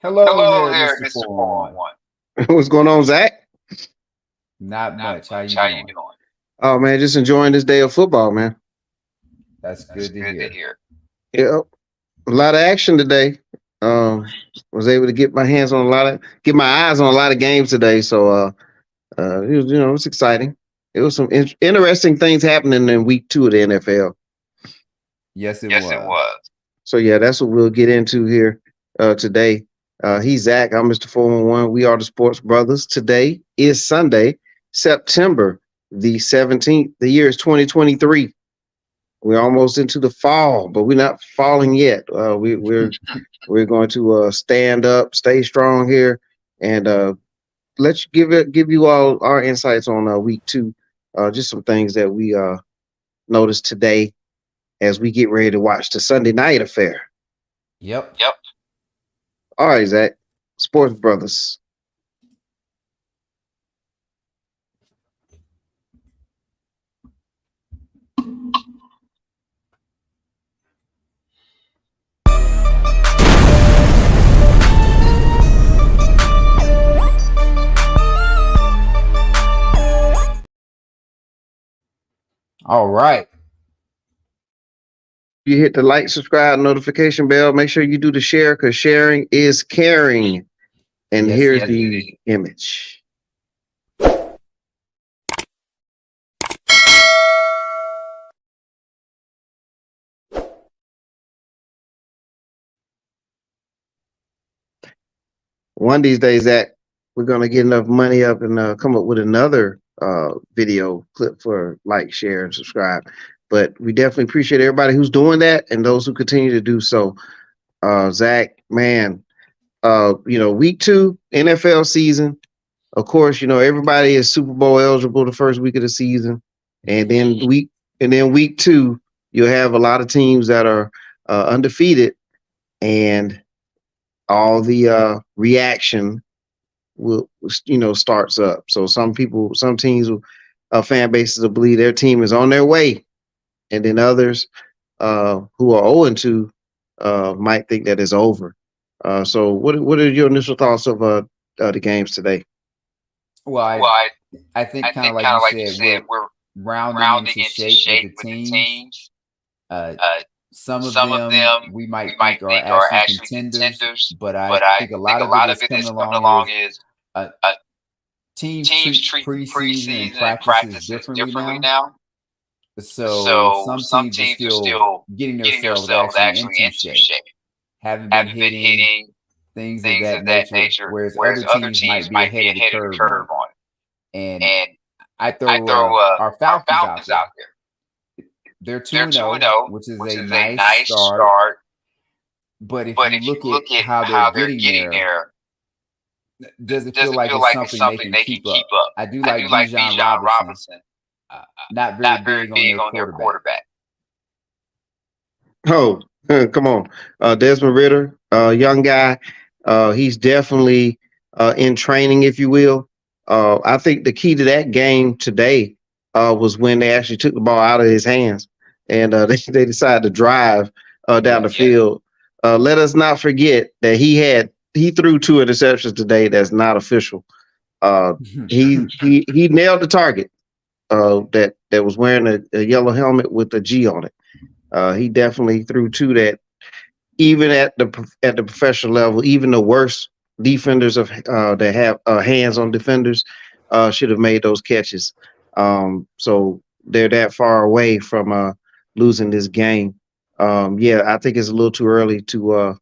Hello Hello there, there, Mr. Mr. 411. 411. What's going on, Zach? Not Not much. How much. you How you doing? doing? Oh man, just enjoying this day of football, man. That's That's good to good to hear. hear. Yep, a lot of action today. Was able to get my hands on get my eyes on a lot of games today. So, it was exciting. It was some interesting things happening in week 2 of the NFL. Yes, it Yes, it was. was. So yeah, that's what we'll get into here today. He's Zach. I'm Mr. 411. We are the Sports Brothers. Today is Sunday, September the 17th. The year is 2023. We're almost into the fall, but we're not falling yet. We're going to stand up, stay strong here, and let's give you all our insights on week 2. Just some things that we noticed today as we get ready to watch the Sunday night affair. Yep. Yep. All right, Zach, Sports Brothers. All right. You hit the like, subscribe, notification bell. Make sure you do the share because sharing is caring. And Yes, here's indeed. the image. One of these days, Zach, we're gonna get enough money up and come up with another video clip for like, share, and subscribe. But we definitely appreciate everybody who's doing that and those who continue to do so. Zach, man, week 2 NFL season. Of course, everybody is Super Bowl eligible the first week of the season, and then week 2, you'll have a lot of teams that are undefeated, and all the reaction will starts up. So some teams, fan bases will believe their team is on their way, and then others who are 0-2 might think that it's over. So what are your initial thoughts of the games today? Well, Well, I I think kind of think like kind you of like you said, said, we're we're rounding rounding into into shape with shape the with the teams. teams. Uh, Uh, some of some of them them we might we might think are think are actually actually contenders, contenders, but I but I think a think lot a of it lot of that's it coming that's coming along along is is uh, uh, teams teams treat treat preseason and preseason and practices practices differently differently now. now. So So some some teams are teams are still still getting getting themselves themselves actually actually into into shape, shape, haven't been haven't been hitting hitting things of things that of that nature, nature, whereas whereas other other teams teams might be might ahead be of the ahead of the curve on curve it. on it. And And I I throw throw our our Falcons out Falcons there. out there. They're 2 They're and 2 and 0, 0, which is which a is a nice nice start. start. But if But you if you look at look at how they're how they're getting getting there, there, does it feel does it like feel it's like it's something they something can they can keep keep up? up? I do I like do like Bijan Bijan Robinson, Robinson, not very not very big on big their on their quarterback. quarterback. Oh, come on. Desmond Ritter, young guy. He's definitely in training, if you will. I think the key to that game today was when they actually took the ball out of his hands and they decided to drive down the Yes. field. Let us not forget that he threw 2 interceptions today that's not official. He nailed the target that was wearing a yellow helmet with a G on it. He definitely threw 2 that even at the professional level, even the worst defenders that have hands on defenders should have made those catches. So they're that far away from losing this game. Yeah, I think it's a little too early to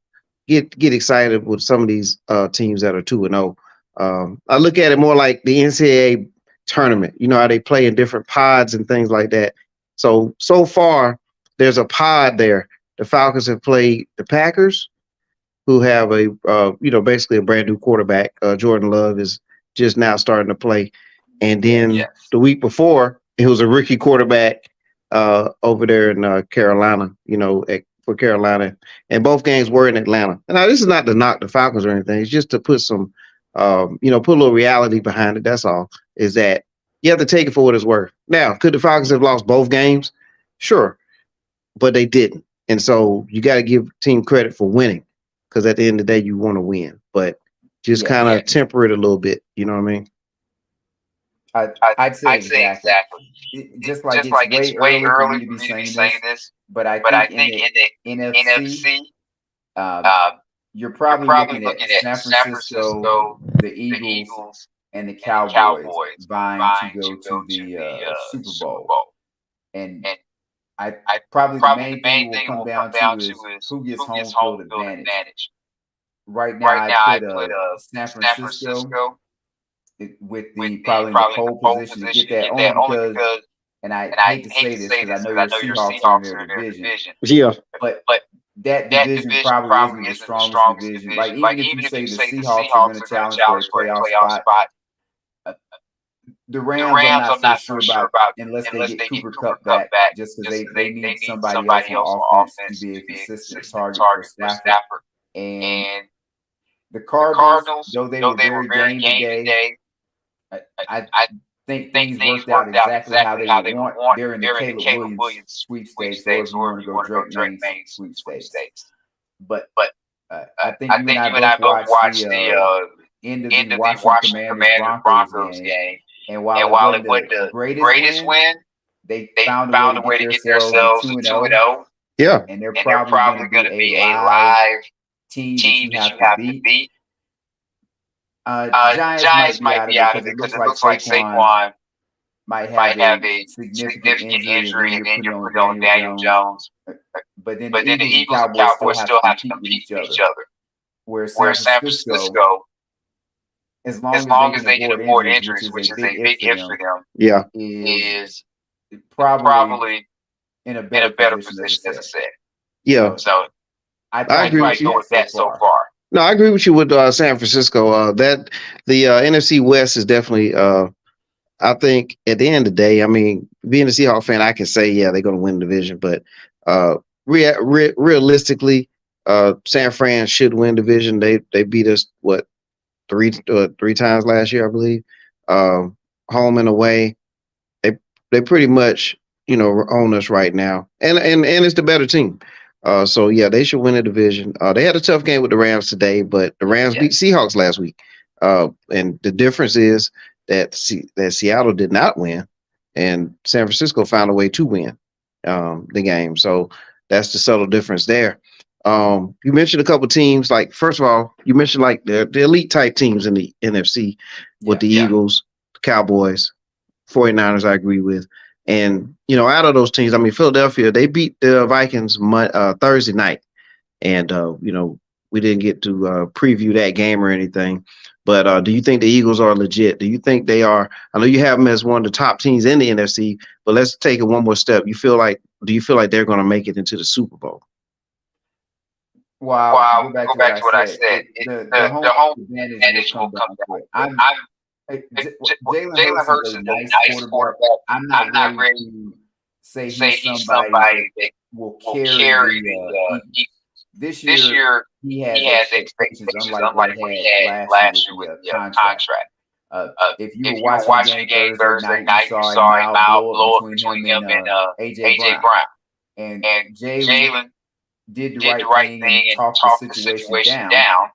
get excited with some of these teams that are 2-0. I look at it more like the NCAA tournament. You know how they play in different pods and things like that. So far, there's a pod there. The Falcons have played the Packers, who have basically a brand new quarterback. Jordan Love is just now starting to play, and then Yes. the week before it was a rookie quarterback over there in Carolina. For Carolina, and both games were in Atlanta. And now this is not to knock the Falcons or anything. It's just to put some, put a little reality behind it. That's all. Is that you have to take it for what it's worth. Now, could the Falcons have lost both games? Sure, but they didn't. And so you got to give team credit for winning. because at the end of the day, you want to win, but just kind of temper it a little bit. You know what I mean? I'd say exactly. Just like it's way early for me to be saying this, but I think in the NFC, you're probably looking at San Francisco, the Eagles, and the Cowboys vying to go to the Super Bowl. And I probably the main thing will come down to is who gets home field advantage. Right now, I put San Francisco with the probably in the pole position to get that only because, and I hate to say this because I know your Seahawks are in their division. Yeah, but that division probably isn't the strongest division. Like even if you say the Seahawks are going to challenge for a playoff spot, the Rams I'm not so sure about unless they get Cooper Kupp back, just because they need somebody else on offense to be a consistent target for Stafford. And the Cardinals, though they were very game today, I think things worked out exactly how they would want. They're in the Caleb Williams sweepstakes, or if you want to go Drake May's sweepstakes. But I think you and I both watched the end of the Washington Commanders-Broncos game. And while it wasn't the greatest win, they found a way to get themselves to 2-0. Yeah. And they're probably going to be a live team that you have to beat. Giants might be out of it because it looks like Saquon might have a significant injury, and then you're putting on Daniel Jones. But then the Eagles and Cowboys still have to compete with each other. Whereas San Francisco, as long as they can avoid injuries, which is a big if for them, is probably in a better position, as I said. Yeah. So I agree with that so far. No, I agree with you with San Francisco. That the NFC West is definitely. I think at the end of the day, I mean, being a Seahawks fan, I can say they're going to win the division, but realistically, San Fran should win division. They beat us three times last year, I believe. Home and away, they pretty much own us right now, and it's the better team. So yeah, they should win the division. They had a tough game with the Rams today, but the Rams beat Seahawks last week. And the difference is that Seattle did not win, and San Francisco found a way to win the game. So that's the subtle difference there. You mentioned a couple teams. Like, first of all, you mentioned like the elite type teams in the NFC with the Eagles, the Cowboys, 49ers. I agree with. And, out of those teams, I mean, Philadelphia, they beat the Vikings Thursday night. And, we didn't get to preview that game or anything. But do you think the Eagles are legit? Do you think they are? I know you have them as one of the top teams in the NFC, but let's take it one more step. Do you feel like they're going to make it into the Super Bowl? Wow. Go back to what I said. The home advantage will come down. Jalen Hurts is a nice quarterback. I'm not ready to say he's somebody that will carry the this year. He has expectations, unlike what he had last year with the contract. If you were watching the game Thursday night, you saw a mild blow up between him and AJ Brown. And Jalen did the right thing and talked the situation down.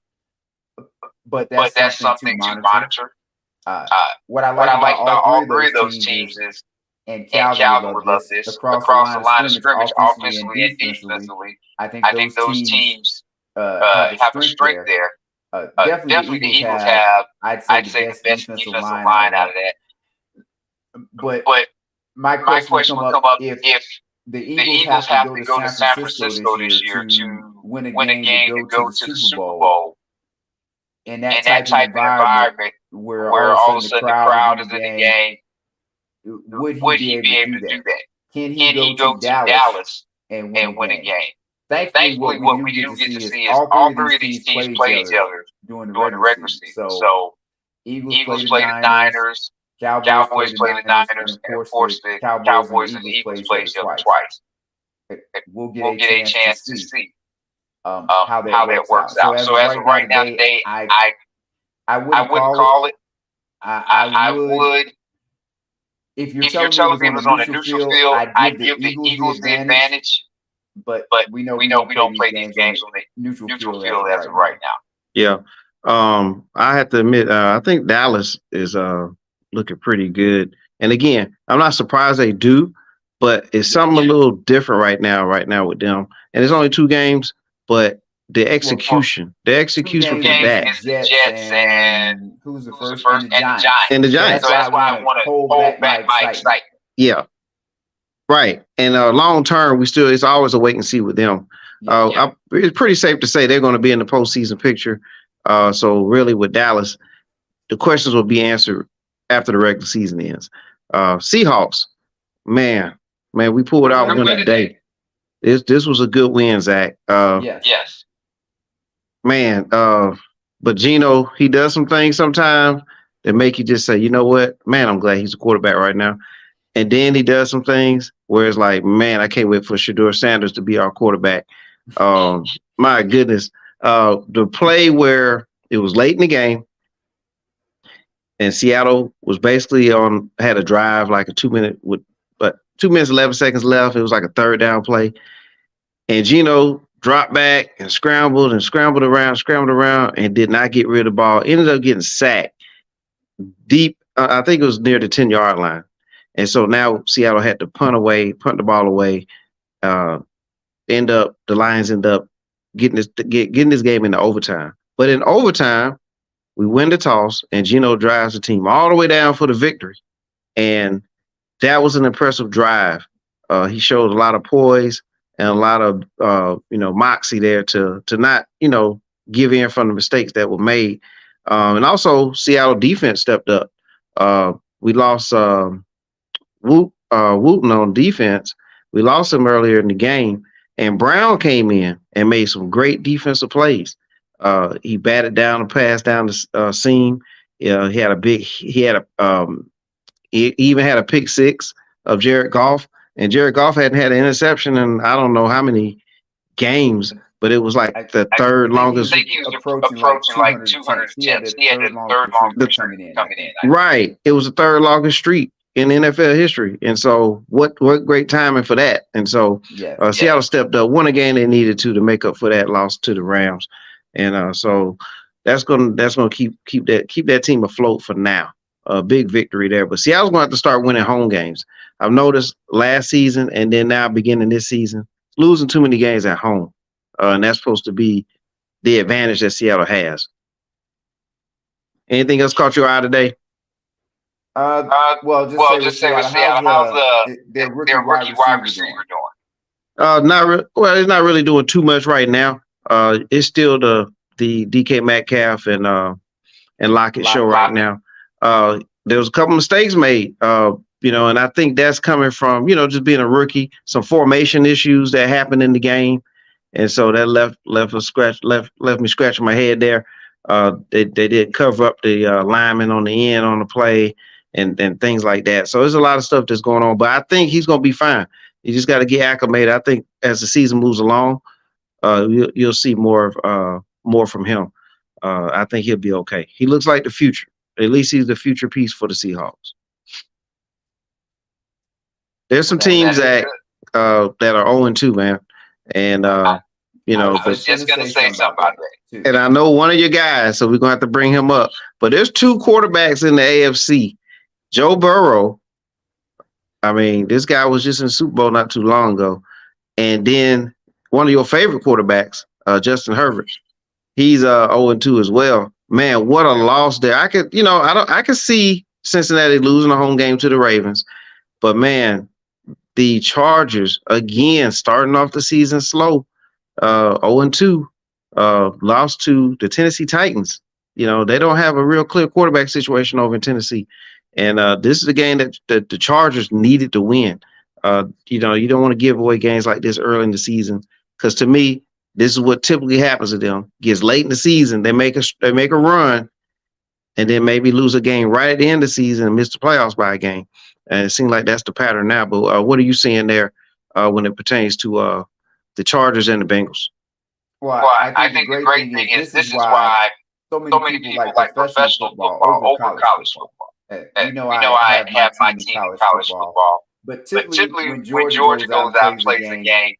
But that's something to monitor. What I like about all three of those teams is, and Calvin would love this, across the line of scrimmage, offensively and defensively, I think those teams have a strength there. Definitely the Eagles have, I'd say, the best defensive line out of that. But my question will come up if the Eagles have to go to San Francisco this year to win a game to go to the Super Bowl. In that type of environment where all of a sudden the crowd is in the game, would he be able to do that? Can he go to Dallas and win a game? Thankfully, what we do get to see is all three of these teams play each other during the regular season. So Eagles play the Niners, Cowboys play the Niners, and of course the Cowboys and the Eagles play each other twice. We'll get a chance to see how that works out. So as of right now today, I wouldn't call it. I would. If you're telling me it was on a neutral field, I'd give the Eagles the advantage. but we know we don't play these games on the neutral neutral field field as of right now. Yeah. I have to admit, I think Dallas is looking pretty good. And again, I'm not surprised they do, but it's something a little different right now with them. And it's only 2 games, but the execution from Dak is the Jets and who's the first? and the Giants. And the Giants. So that's why I want to hold back my excitement. Yeah. Right. And long term, it's always a wait and see with them. It's pretty safe to say they're going to be in the postseason picture. So really with Dallas, the questions will be answered after the regular season ends. Seahawks, man, we pulled out one today. This was a good win, Zach. Yes. Man, but Geno, he does some things sometimes that make you just say, you know what, man, I'm glad he's a quarterback right now. And then he does some things where it's like, man, I can't wait for Shedeur Sanders to be our quarterback. My goodness. The play where it was late in the game and Seattle was basically had a drive, like a 2 minute but 2 minutes, 11 seconds left. It was like a third down play. And Geno dropped back and scrambled around and did not get rid of the ball. Ended up getting sacked deep. I think it was near the 10-yard line. And so now Seattle had to punt the ball away. The Lions end up getting this game into overtime. But in overtime, we win the toss, and Geno drives the team all the way down for the victory. And that was an impressive drive. He showed a lot of poise and a lot of moxie there to not give in from the mistakes that were made. And also Seattle defense stepped up. We lost Wooten on defense. We lost him earlier in the game, and Brown came in and made some great defensive plays. He batted down a pass down the seam. He even had a pick six of Jared Goff, and Jared Goff hadn't had an interception in I don't know how many games, but it was like the third longest. I think he was approaching like 200 attempts. He had the third longest streak coming in. Right. It was the third longest streak in NFL history. And so what great timing for that. And so Seattle stepped up, won a game they needed to make up for that loss to the Rams. And so that's gonna keep that team afloat for now. A big victory there. But Seattle's going to have to start winning home games. I've noticed last season and then now beginning this season, losing too many games at home. And that's supposed to be the advantage that Seattle has. Anything else caught your eye today? Just say with Seattle, how's their rookie wide receiver doing? It's not really doing too much right now. It's still the DK Metcalf and Lockett show right now. There was a couple mistakes made, and I think that's coming from, just being a rookie, some formation issues that happened in the game. And so that left me scratching my head there. They did cover up the lineman on the end on the play and things like that. So there's a lot of stuff that's going on, but I think he's going to be fine. You just got to get acclimated. I think as the season moves along, you'll see more from him. I think he'll be okay. He looks like the future. At least he's the future piece for the Seahawks. There's some teams that are 0-2, man. And I was just gonna say something about that. And I know one of your guys, so we're gonna have to bring him up. But there's 2 quarterbacks in the AFC. Joe Burrow. I mean, this guy was just in the Super Bowl not too long ago. And then one of your favorite quarterbacks, Justin Herbert. He's 0-2 as well. Man, what a loss there. I could see Cincinnati losing a home game to the Ravens. But man, the Chargers, again, starting off the season slow, 0-2, lost to the Tennessee Titans. They don't have a real clear quarterback situation over in Tennessee. And this is a game that the Chargers needed to win. You don't want to give away games like this early in the season because to me, this is what typically happens to them. Gets late in the season, they make a run, and then maybe lose a game right at the end of the season and miss the playoffs by a game. And it seems like that's the pattern now. But what are you seeing there when it pertains to the Chargers and the Bengals? Well, I think the great thing is this is why so many people like professional football over college football. I have my team in college football. But typically when Georgia goes out and plays a game,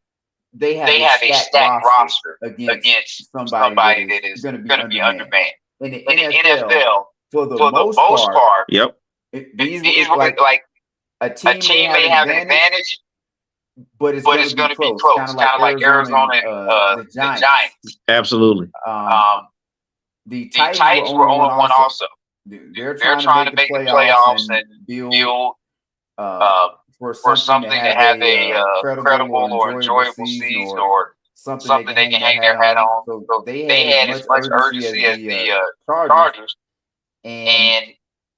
they have a stacked roster against somebody that is going to be undermanned. In the NFL, for the most part, yep, these were like a team may have an advantage, but it's going to be close, kind of like Arizona and the Giants. Absolutely. The Titans were 0-1 also. They're trying to make the playoffs and build for something to have a credible or enjoyable season or something they can hang their hat on. So they had as much urgency as the Chargers. And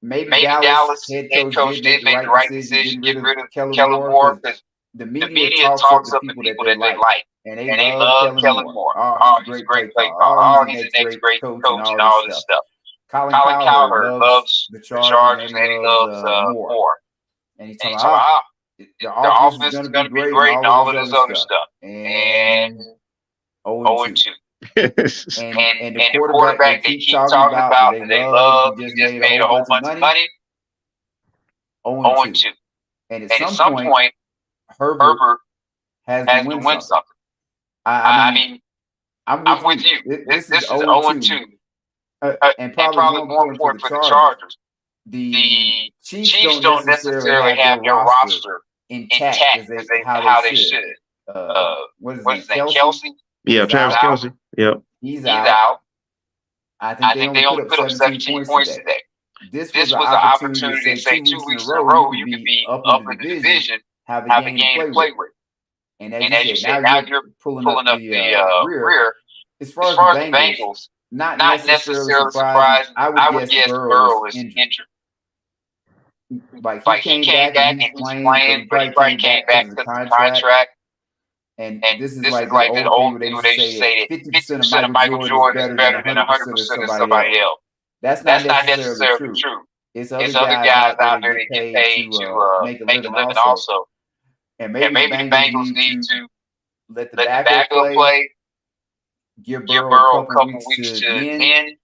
maybe Dallas head coach did make the right decision, get rid of Kellen Moore, because the media talks up the people that they like. And they love Kellen Moore. Oh, he's a great play caller. Oh, he's the next great coach and all this stuff. Colin Cowherd loves the Chargers and he loves Moore. And he's talking about the offense is going to be great and all of this other stuff. And 0-2. And the quarterback they keep talking about that they love, he just made a whole bunch of money. 0-2. And at some point, Herbert has to win something. I mean, I'm with you. This is 0-2. And probably more important for the Chargers. The Chiefs don't necessarily have their roster intact as how they should. What is his name? Kelsey? Yeah, Travis Kelsey. Yep. He's out. I think they only put up 17 points today. This was an opportunity to say 2 weeks in a row you could be up in the division, have a game to play with. And as you said, now you're pulling up the rear. As far as the Bengals, not necessarily surprised. I would guess Burrow is injured. Like he came back and he's playing, but he probably came back to the contract. And this is like the old thing where they say that 50% of Michael Jordan is better than 100% of somebody else. That's not necessarily true. It's other guys out there that get paid to make a living also. And maybe the Bengals need to let the backup play, give Burrow a couple weeks to end.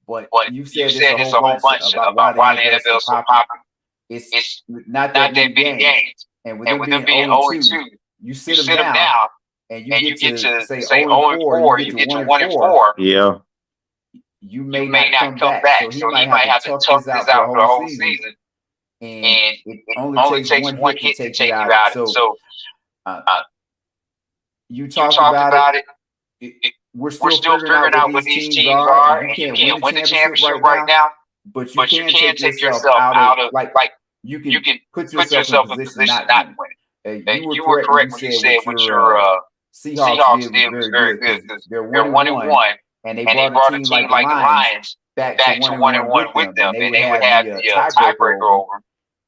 But you said this a whole bunch about why the NFL is so popular. It's not that many games. And with them being 0-2, you sit them down and you get to say 0-4, you get to 1-4. Yeah. You may not come back. So he might have to tough this out for the whole season. And it only takes one hit to take you out. So you talked about it. We're still figuring out what these teams are. And you can't win the championship right now, but you can take yourself out of like you can put yourself in a position not to win. And you were correct when you said what your Seahawks did was very good. They're 1-1, and they brought a team like the Lions back to 1-1 with them, and they would have the tiebreaker over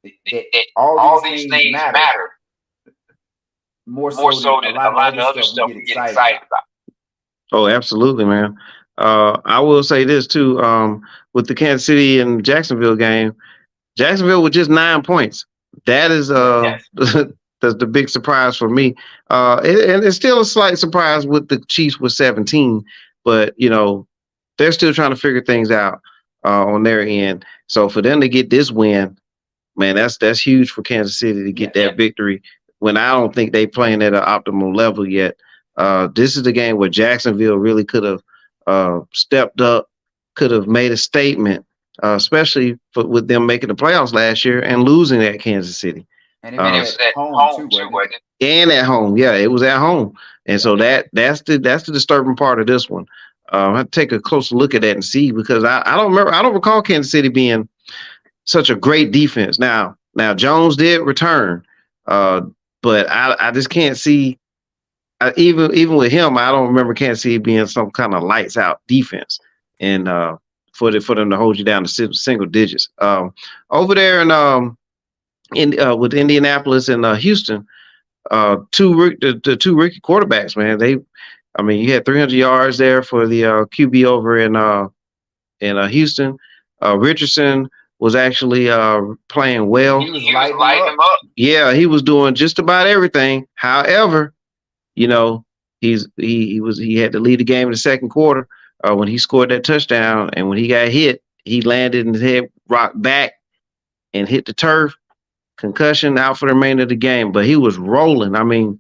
them. All these things matter more so than a lot of other stuff we get excited about. Oh, absolutely, man. I will say this too. With the Kansas City and Jacksonville game, Jacksonville with just 9 points. That is that's the big surprise for me. And it's still a slight surprise with the Chiefs with 17, but you know they're still trying to figure things out on their end. So for them to get this win, man, that's huge for Kansas City to get that victory. When I don't think they playing at an optimal level yet. This is the game where Jacksonville really could have stepped up, could have made a statement, especially with them making the playoffs last year and losing at Kansas City. And it was at home too, wasn't it? And at home, yeah, it was at home. And so that's the disturbing part of this one. I have to take a closer look at that and see, because I don't recall Kansas City being such a great defense. Now Jones did return, but I just can't see. Even with him, I don't remember Kansas City being some kind of lights out defense, and for them to hold you down to single digits. Over there with Indianapolis and Houston, the two rookie quarterbacks, man. You had 300 yards there for the QB over in Houston. Richardson was actually playing well. He was lighting him up. Yeah, he was doing just about everything. However, you know, he had to lead the game in the second quarter when he scored that touchdown, and when he got hit, he landed and his head rocked back and hit the turf. Concussion, out for the remainder of the game, but he was rolling. I mean,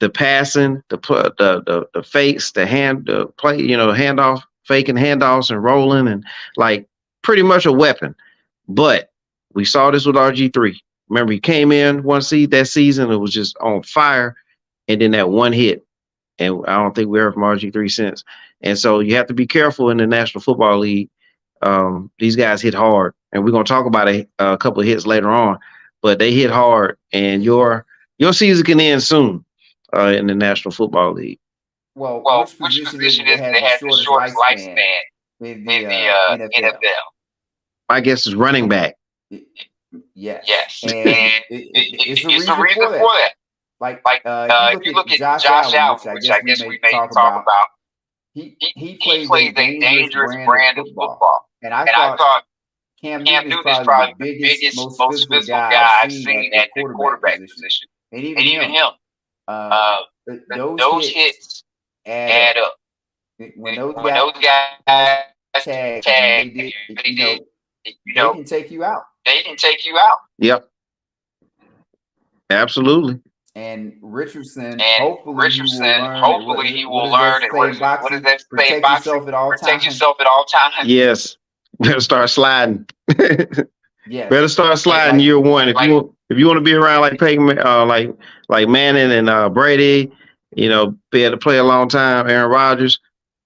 the passing, the fakes, the play, handoff, faking handoffs and rolling, and like pretty much a weapon. But we saw this with RG3. Remember, he came in that season, it was just on fire, and then that one hit. And I don't think we heard from RG3 since. And so you have to be careful in the National Football League. These guys hit hard, and we're gonna talk about a couple of hits later on, but they hit hard, and your season can end soon in the National Football League. Well, which position is they have the shortest lifespan in the NFL? I guess it's running back. Yes. And it's a reason for that. Like if you look at Josh Allen, which I guess we may talk about, he plays a dangerous brand of football. And I thought Cam Newton is probably the biggest, most physical guy I've seen at the quarterback position. And even him. Those hits add up. When those guys tag, they can take you out. Yep. Absolutely. And Richardson, hopefully he will learn. What does that say? Protect yourself at all times. Yes. Better start sliding. Yeah. Better start sliding year one. If you want to be around like Peyton, like Manning and Brady, be able to play a long time, Aaron Rodgers,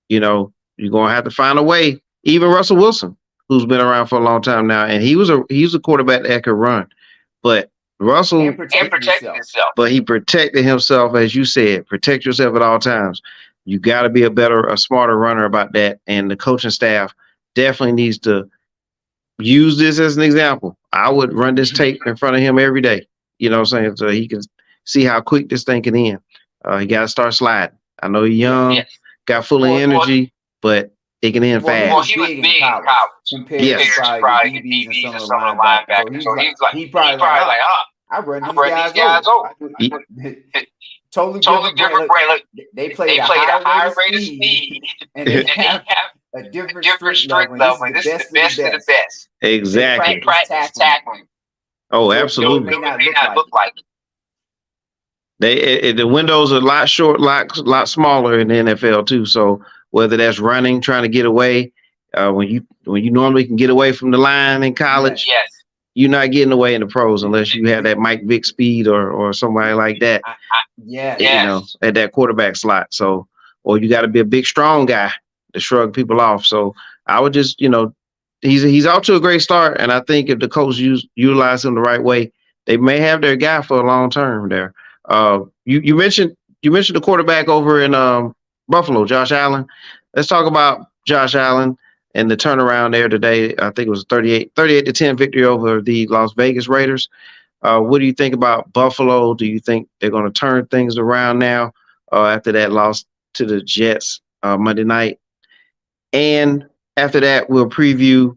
you're gonna have to find a way. Even Russell Wilson, who's been around for a long time now, and he was a quarterback that could run, but Russell protected himself. But he protected himself, as you said. Protect yourself at all times. You got to be a smarter runner about that, and the coaching staff definitely needs to use this as an example. I would run this tape in front of him every day. You know what I'm saying? So he can see how quick this thing can end. He got to start sliding. I know he's young, got full of energy, but it can end fast. Well, he was big in college compared to probably the DBs and some of the linebackers. So he's probably like, I run these guys over. Totally different brand. They play at a higher rate of speed, and they have a different strength level. This is the best of the best. Exactly. They practice tackling. Oh, absolutely. It may not look like it. The windows are a lot smaller in the NFL too. So whether that's running, trying to get away, when you normally can get away from the line in college, yes. You're not getting away in the pros unless you have that Mike Vick speed or somebody like that. At that quarterback slot. So, or you got to be a big, strong guy to shrug people off. So I would just, he's off to a great start. And I think if the coach utilize him the right way, they may have their guy for a long term there. You mentioned the quarterback over in Buffalo, Josh Allen. Let's talk about Josh Allen and the turnaround there today. I think it was 38-10 victory over the Las Vegas Raiders. What do you think about Buffalo? Do you think they're going to turn things around now after that loss to the Jets Monday night? And after that, we'll preview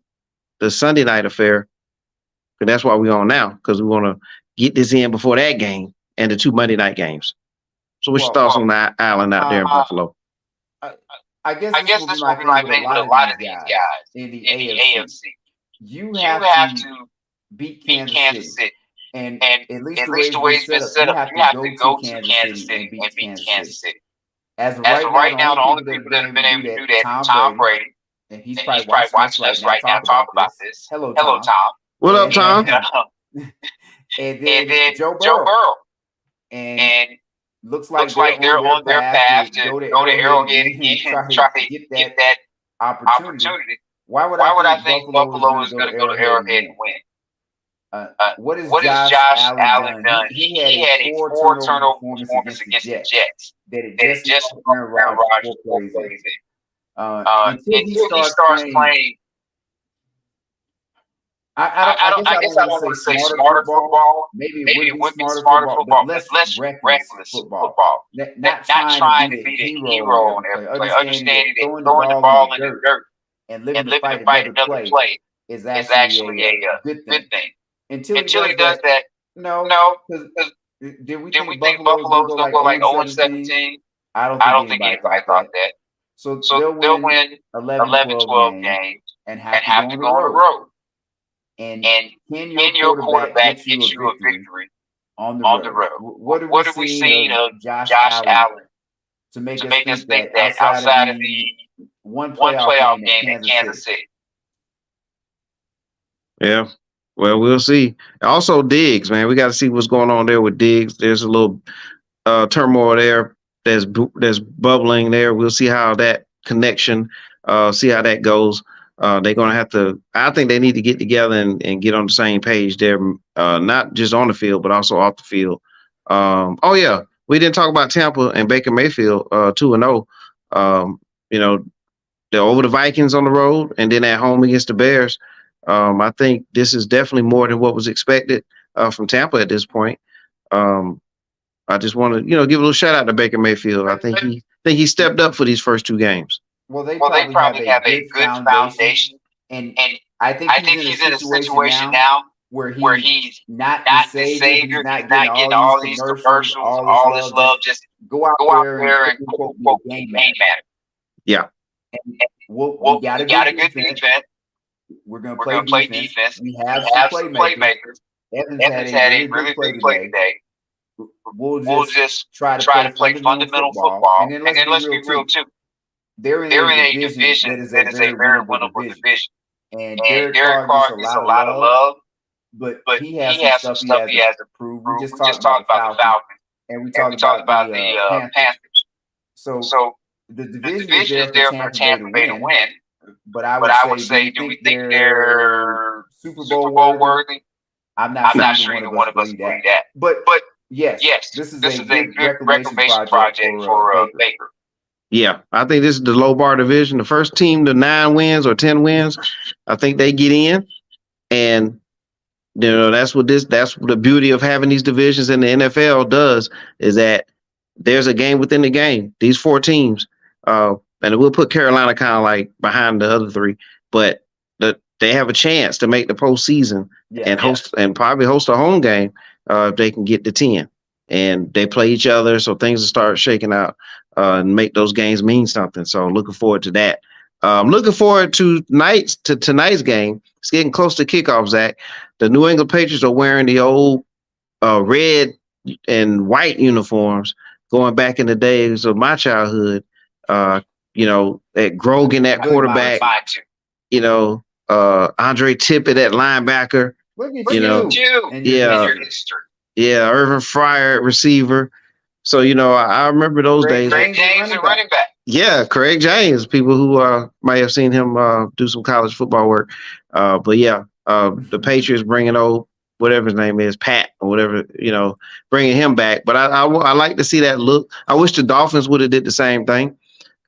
the Sunday night affair. And that's why we're on now, because we want to get this in before that game and the two Monday night games. So what's your thoughts on that island out there in Buffalo? I guess this will be my thing with a lot of these guys in the AFC. You have to beat Kansas City. And at least the way it's been set up, you have to go to Kansas City and beat Kansas City. As of right now, the only people that have been able to do that, Tom Brady. And he's probably watching us right now talk about this. Hello, Tom. What up, Tom? And then Joe Burrow. And looks like they're on their path to go to Arrowhead again and try to get that opportunity. Why would I think Buffalo is going to go to Arrowhead and win? What has Josh Allen done? He had a 4 turnover performance against the Jets that just Aaron Rodgers plays in. Until he starts playing. I guess I don't want to say smarter football. Maybe it would be smarter football, but less reckless football. Not trying to be the hero on every play. Understanding that throwing the ball in the dirt and living to fight another play is actually a good thing. Until he does that, no. Did we think Buffalo's going to go like 0-17? I don't think anybody thought that. So they'll win 11-12 games and have to go on the road. And can your quarterback get you a victory on the on the road. road. What have we seen of Josh Allen to make us think that outside of the one playoff game at Kansas City? Yeah. Well, we'll see. Also, Diggs, man, we got to see what's going on there with Diggs. There's a little turmoil there that's bubbling there. We'll see how that connection, see how that goes. They're going to have to, I think they need to get together and get on the same page there, not just on the field, but also off the field. Oh, yeah, we didn't talk about Tampa and Baker Mayfield 2-0. You know, they're over the Vikings on the road and then at home against the Bears. I think this is definitely more than what was expected from Tampa at this point. I just want to, give a little shout out to Baker Mayfield. I think he stepped up for these first two games. Well, they probably have a good foundation, and I think he's in a situation now where he's not the savior. He's not getting all these commercials, all this love. Just go out there and quote game manager. Yeah. And we got a good defense. We're going to play defense. We have some playmakers. Evans had a really good play today. We'll just try to play fundamental football. And then let's be real, too. They're in a division that is a very winnable division. And Derek Carr gets a lot of love, but he has some stuff he has to prove. We just talked about the Falcons. And we talked about the Panthers. So the division is there for Tampa Bay to win. But I would say, do we think they're Super Bowl worthy? I'm not sure either one of us believe that. But yes, this is a good reclamation project for Baker. Yeah, I think this is the low bar division. The first team to 9 wins or 10 wins, I think they get in. And that's what the beauty of having these divisions in the NFL does, is that there's a game within the game. These 4 teams, and we'll put Carolina kind of like behind the other 3, but they have a chance to make the postseason and probably host a home game if they can get to 10. And they play each other, so things will start shaking out and make those games mean something. So looking forward to that. Looking forward to tonight's game. It's getting close to kickoff, Zach. The New England Patriots are wearing the old red and white uniforms going back in the days of my childhood. At Grogan at quarterback, Andre Tippett at linebacker. Irvin Fryer at receiver. So, I remember those days. Craig James at running back. Yeah, Craig James. People who might have seen him do some college football work. The Patriots bringing old, whatever his name is, Pat or whatever, bringing him back. But I like to see that look. I wish the Dolphins would have did the same thing,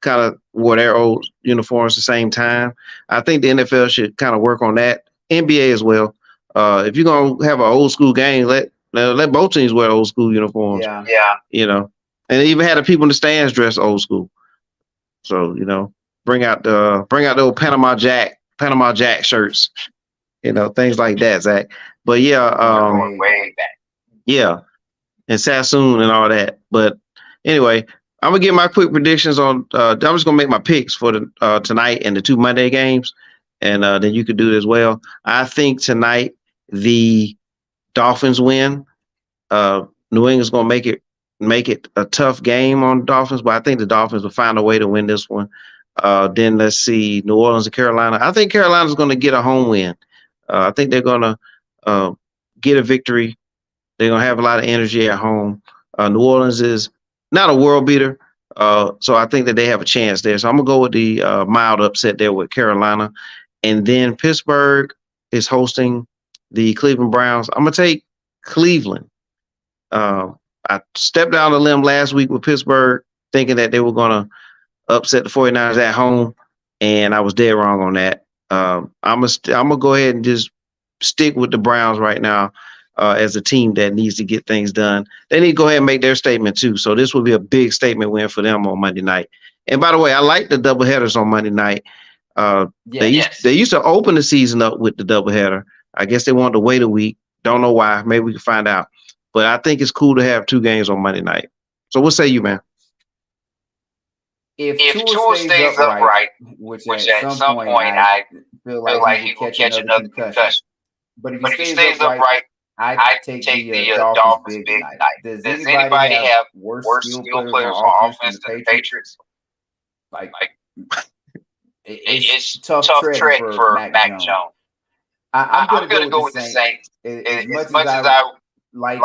kind of wore their old uniforms at the same time. I think the NFL should kind of work on that. NBA as well. If you're going to have an old school game, let both teams wear old school uniforms. Yeah. And they even had the people in the stands dressed old school. So, bring out the old Panama Jack shirts, things like that, Zach. But way back. Yeah. And Sassoon and all that. But anyway, I'm gonna give my quick predictions on I'm just gonna make my picks for the tonight and the 2 Monday games, and then you could do it as well. I think tonight the Dolphins win. New England's gonna make it a tough game on the Dolphins, but I think the Dolphins will find a way to win this one. Then let's see, New Orleans and Carolina. I think Carolina's gonna get a home win. I think they're gonna get a victory. They're gonna have a lot of energy at home. New Orleans is not a world beater, so I think that they have a chance there. So I'm gonna go with the mild upset there with Carolina, and then Pittsburgh is hosting the Cleveland Browns. I'm gonna take Cleveland. I stepped down the limb last week with Pittsburgh, thinking that they were gonna upset the 49ers at home, and I was dead wrong on that. I'm gonna go ahead and just stick with the Browns right now. As a team that needs to get things done. They need to go ahead and make their statement too. So this will be a big statement win for them on Monday night. And by the way, I like the doubleheaders on Monday night. They used to open the season up with the doubleheader. I guess they wanted to wait a week. Don't know why. Maybe we can find out. But I think it's cool to have 2 games on Monday night. So what say you, man? If Tua stays upright, which at some point I feel like he will catch another concussion. But if he stays upright, I take the Dolphins big tonight. Does anybody have worse skill players on offense than the Patriots? Like it's tough trek for Mac Jones. I'm gonna go with the Saints. As much as I like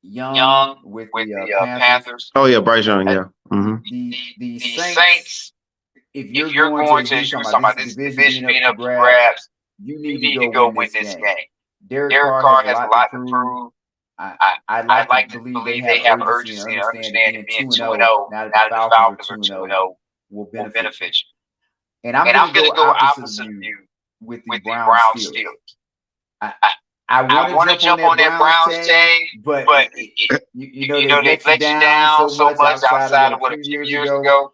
Young with the Panthers. Oh yeah, Bryce Young. Yeah. The Saints. If you're going to talking about this division being up for grabs, you need to go win this game. Derek Carr has a lot to prove. I'd like to believe they have urgency and understand being 2-0 now that the Falcons are 2-0 will benefit you. And I'm going to go opposite of you with the Browns Steelers. I want to jump on that Browns tag, but you know they let you down so much outside of what a few years ago.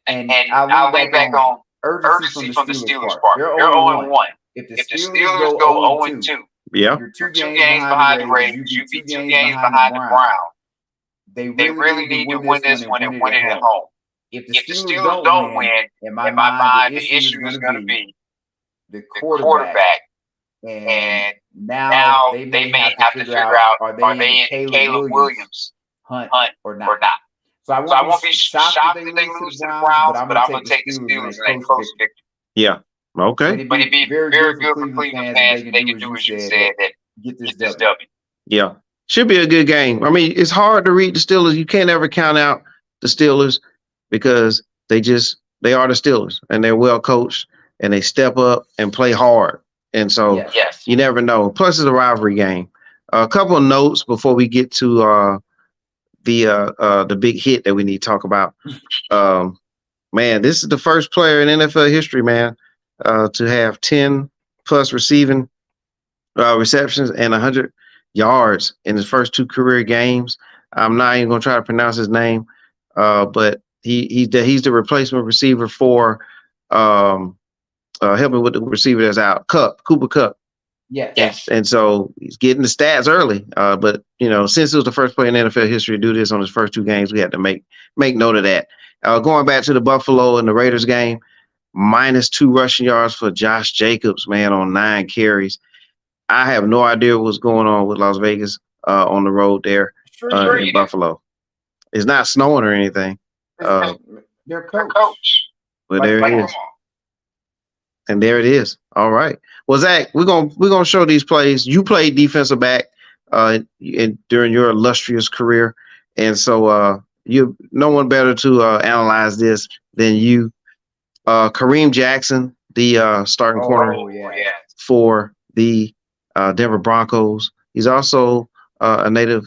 And I'll lean back on urgency from the Steelers part. They're 0-1. If the Steelers go 0-2, you're two games behind the Raiders. You be 2 games behind the Browns. They really need to win this one and win it at home. If the Steelers don't win, in my mind, the issue is going to be the quarterback. And now they may have to figure out, are they in Caleb Williams' hunt or not? So I won't be shocked if they lose to the Browns, but I'm going to take the Steelers in a close victory. Yeah. Okay. But it'd be very good for Cleveland fans if they can do as you said, that get this W. Yeah. Should be a good game. I mean, it's hard to read the Steelers. You can't ever count out the Steelers because they are the Steelers and they're well coached and they step up and play hard. And so you never know. Plus it's a rivalry game. A couple of notes before we get to the big hit that we need to talk about. Man, this is the first player in NFL history, man, to have 10 plus receiving receptions and 100 yards in his first 2 career games. I'm not even gonna try to pronounce his name, but he's the replacement receiver for help me with the receiver that's out, Cooper Kupp. Yes. And so he's getting the stats early. But since it was the first player in NFL history to do this on his first 2 games, we had to make note of that. Going back to the Buffalo and the Raiders game, -2 rushing yards for Josh Jacobs, man, on 9 carries. I have no idea what's going on with Las Vegas on the road there in Buffalo. It's not snowing or anything. Their coach. But there it is. And there it is. All right. Well, Zach, we're gonna show these plays. You played defensive back during your illustrious career, and so you no one better to analyze this than you. KAREEM Jackson, the starting corner for the Denver Broncos. He's also a native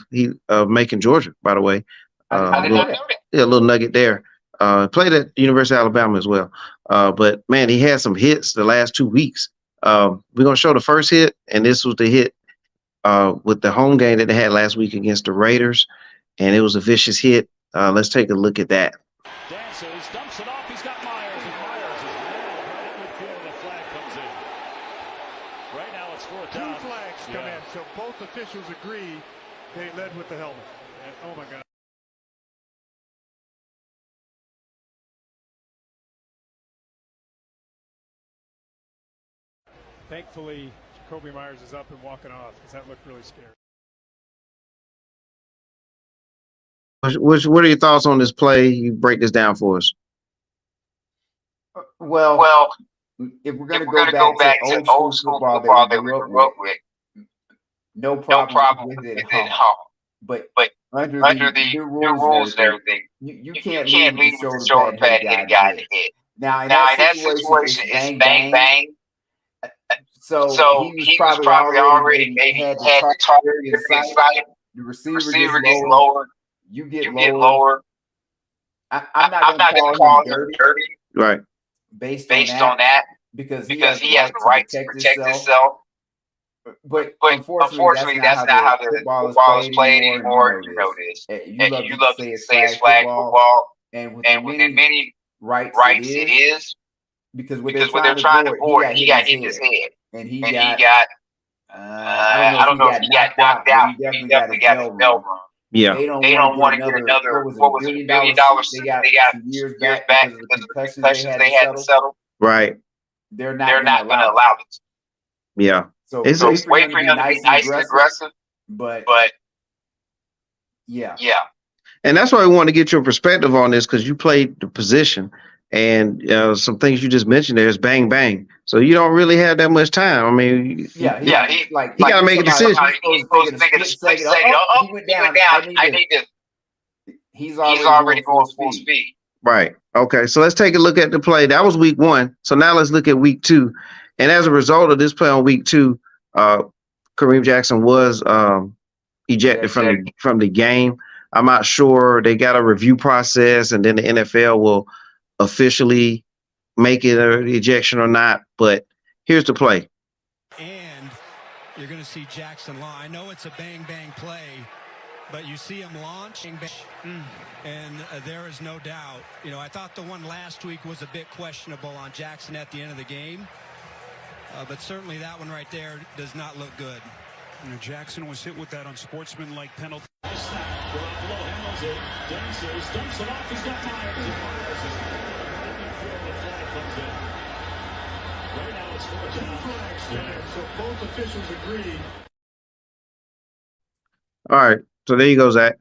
of Macon, Georgia, by the way. I did not know that. Yeah, a little nugget there. Played at University of Alabama as well. But man, he had some hits the last 2 weeks. We're gonna show the first hit, and this was the hit with the home game that they had last week against the Raiders, and it was a vicious hit. Let's take a look at that. Dances, dumps it off. He's got Myers, and Myers is nailed right at midfield. The flag comes in. Right now it's 4th down. 2 flags come in, so both officials agree they led with the helmet. And, oh my God. Thankfully, Jacoby Myers is up and walking off because that looked really scary. What are your thoughts on this play? You break this down for us. Well, if we're going to go back to old school football that we grew up with, no problem with it at all. But under the new rules and everything, you can't lead with the shoulder pad and hit a guy in the head. Now, in that situation, it's bang, bang. So he was probably already maybe had the target in sight. The receiver gets lower. You get lower. I'm not going to call him dirty. Right. Based on that, because he has the right to protect himself. But unfortunately, that's not how the football is played anymore. You know this. You love to say it's flag football. And within many rights it is. Because when they're trying to board, he got hit in his head. And he got I don't know if he got knocked out. He definitely got his bell rung. Yeah. They don't want to get another, what was it, $1 billion they got years back because of the concussions they had to settle. Right. They're not going to allow it. Yeah. So It's- wait for him to be nice and aggressive. But yeah. And that's why I want to get your perspective on this, because you played the position, and some things you just mentioned there is bang bang. So you don't really have that much time. I mean, He got to make a decision. He's supposed to think in a split second. Oh, he went down. I need to. He's already going full speed. Right. Okay. So let's take a look at the play. That was week 1. So now let's look at week 2. And as a result of this play on week 2, Kareem Jackson was ejected from the game. I'm not sure. They got a review process, and then the NFL will officially make it an ejection or not. But here's the play. And you're going to see Jackson launch. I know it's a bang-bang play, but you see him launch, and there is no doubt. You know, I thought the one last week was a bit questionable on Jackson at the end of the game, but certainly that one right there does not look good. You know, Jackson was hit with that unsportsmanlike penalty. Handles it. Dances, dumps it off. He's got Myers. And Myers is the flag comes in. Right now it's 2 flags there. So both officials agree. All right. So there you go, Zach.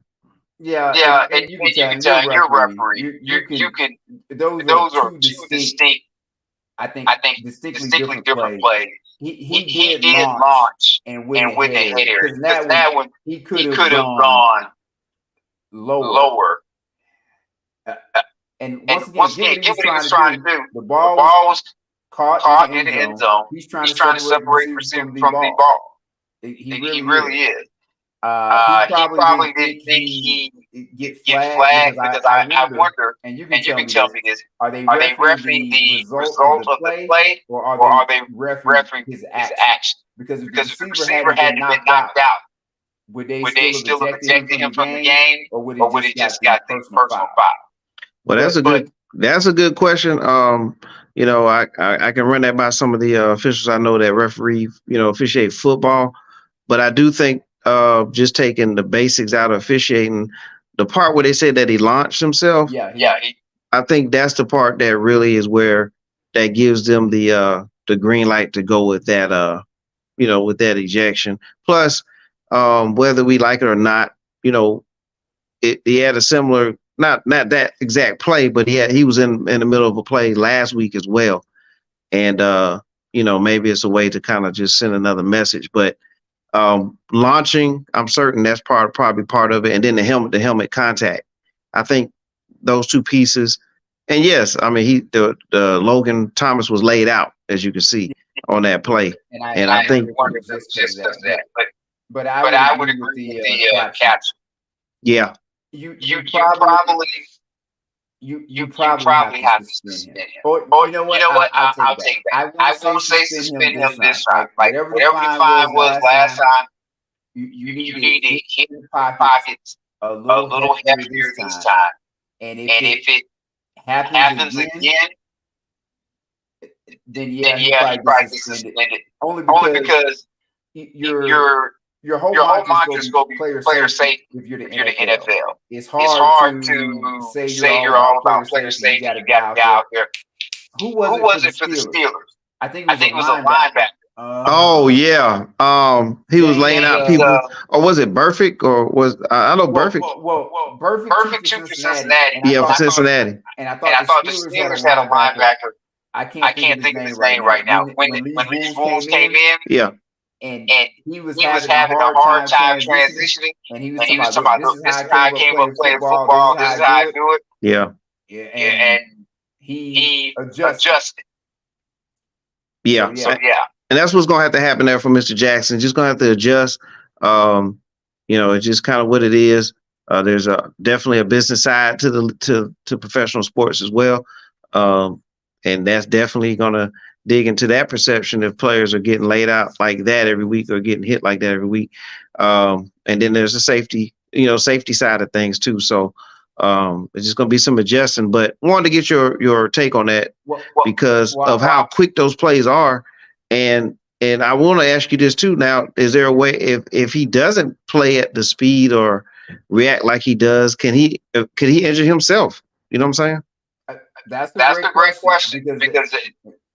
Yeah, and you can tell you're referee. You can. Those are two distinct. I think distinctly different plays. He did launch and with the head area. Because that one he could have gone lower. And once again, get what he was trying to do. The ball was caught in the end zone. He's trying to separate receiver from the ball. He really is. He probably didn't think he get flagged because I wonder, and you can tell me this: are they refereeing the result of the play, or are they refereeing his action? Because if the receiver hadn't been knocked out, would they still have ejected him from the game, or would he just got the personal foul? Well, that's a good question. You know, I can run that by some of the officials I know that referee, officiate football, but I do think just taking the basics out of officiating, the part where they say that he launched himself. I think that's the part that really is where that gives them the green light to go with that, with that ejection. Plus, whether we like it or not, he had a similar, not that exact play, but he was in the middle of a play last week as well. And, maybe it's a way to kind of just send another message, but launching, I'm certain that's probably part of it. And then the helmet contact. I think those two pieces. And yes, I mean, the Logan Thomas was laid out, as you can see on that play. And I think, but I would agree with the caption. Yeah. You probably have to suspend him. Or you know what? I'll take that. I won't say suspend him this time. Like whatever the fine was last time, you need to hit the pockets a little heavier this time. And if it happens again, then you probably get suspended. Only because your whole mantra is going to be player safety if you're the NFL. It's hard to say you're all about player safety. You got a guy out there. Who was it for the Steelers? I think it was a linebacker. Oh yeah, he was laying out people. Or was it Burfict? Or was I know Burfict? Well, Burfict took to Cincinnati. Yeah, for Cincinnati. And I thought the Steelers had a linebacker. I can't think of his name right now. When these Wolves came in, yeah. And he was having a hard time transitioning. And he was talking about, this is how I came up playing football. This is how I do it. Yeah. And he adjusted. Yeah. So, and that's what's going to have to happen there for Mr. Jackson. Just going to have to adjust. It's just kind of what it is. There's definitely a business side to professional sports as well. And that's definitely going to dig into that perception if players are getting laid out like that every week or getting hit like that every week. And then there's the safety side of things too. So it's just going to be some adjusting, but wanted to get your take on that because of how quick those plays are. And I want to ask you this too. Now, is there a way if he doesn't play at the speed or react like he does, could he injure himself? You know what I'm saying? That's a great question because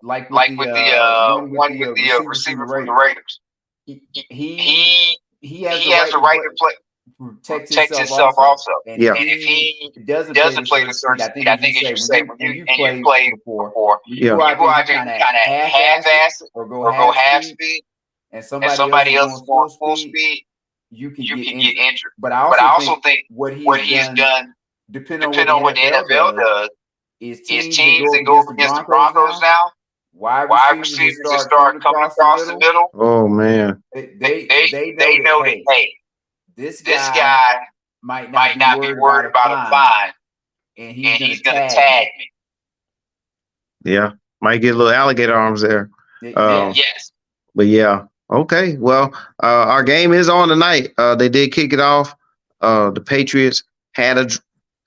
like with the one with the receiver from the Raiders, he has the right to play. Protect himself also. And if he doesn't play the certain speed, I think as you say, when you play before, you go out there and kind of half-ass it or go half speed, and somebody else is going full speed, you can get injured. But I also think what he has done, depending on what the NFL does, is teams that go against the Broncos now, wide receivers just start coming across the middle. Oh man, they know that, hey, this guy might not be worried about a fine, and he's gonna tag me. Yeah, might get a little alligator arms there. Yes. But yeah, okay. Well, our game is on tonight. They did kick it off. The Patriots had an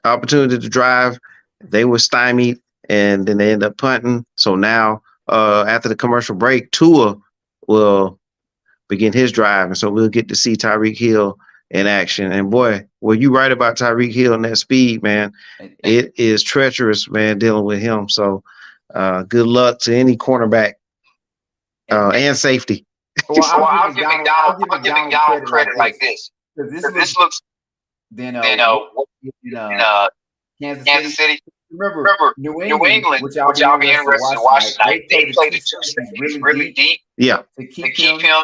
opportunity to drive. They were stymied, and then they ended up punting. So now, after the commercial break, Tua will begin his drive, and so we'll get to see Tyreek Hill in action. And boy, were you right about Tyreek Hill and that speed, man. It is treacherous, man, dealing with him. So good luck to any cornerback and safety. Well, I'll give McDonald credit like this. This looks in Kansas City. Remember New England, which I'll be interested to watch tonight. They played the two safeties really deep. Yeah. To keep him.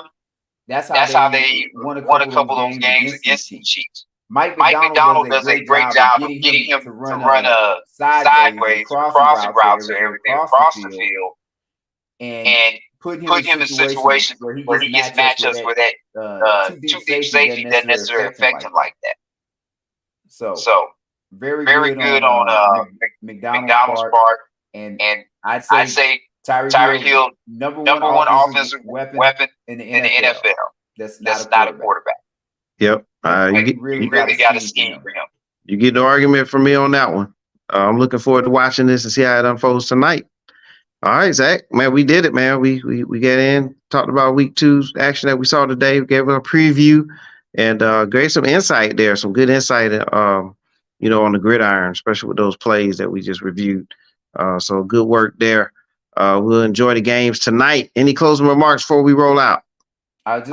That's how they won a couple of those games against the Chiefs. Mike McDonald does a great job of getting him to run a sideways, crossing routes and everything across the field, and putting him in situations where he gets matchups where that too deep safety doesn't necessarily affect him like that. So very good on McDonald's part, and I'd say Tyreek Hill, number one offensive weapon in the NFL. That's not a quarterback. Yep. You really got a scheme for him. You get no argument from me on that one. I'm looking forward to watching this and see how it unfolds tonight. All right, Zach, man, we did it, man. We got in, talked about week 2's action that we saw today. We gave a preview and gave some insight there, some good insight, on the gridiron, especially with those plays that we just reviewed. So good work there. We'll enjoy the games tonight. Any closing remarks before we roll out? I'm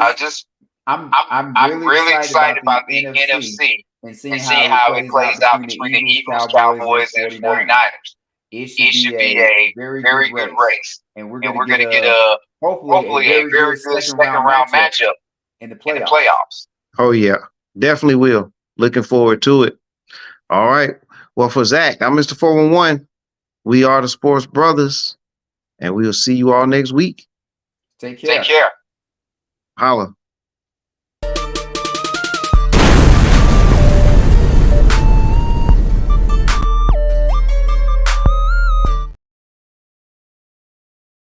really excited about the NFC and seeing how it plays out between the Eagles, Cowboys, and 49ers. It should be a very good race. And we're going to get hopefully a very good second round matchup in the playoffs. Oh, yeah. Definitely will. Looking forward to it. All right. Well, for Zach, I'm Mr. 411. We are the Sportz Brothas, and we'll see you all next week. Take care. Holla.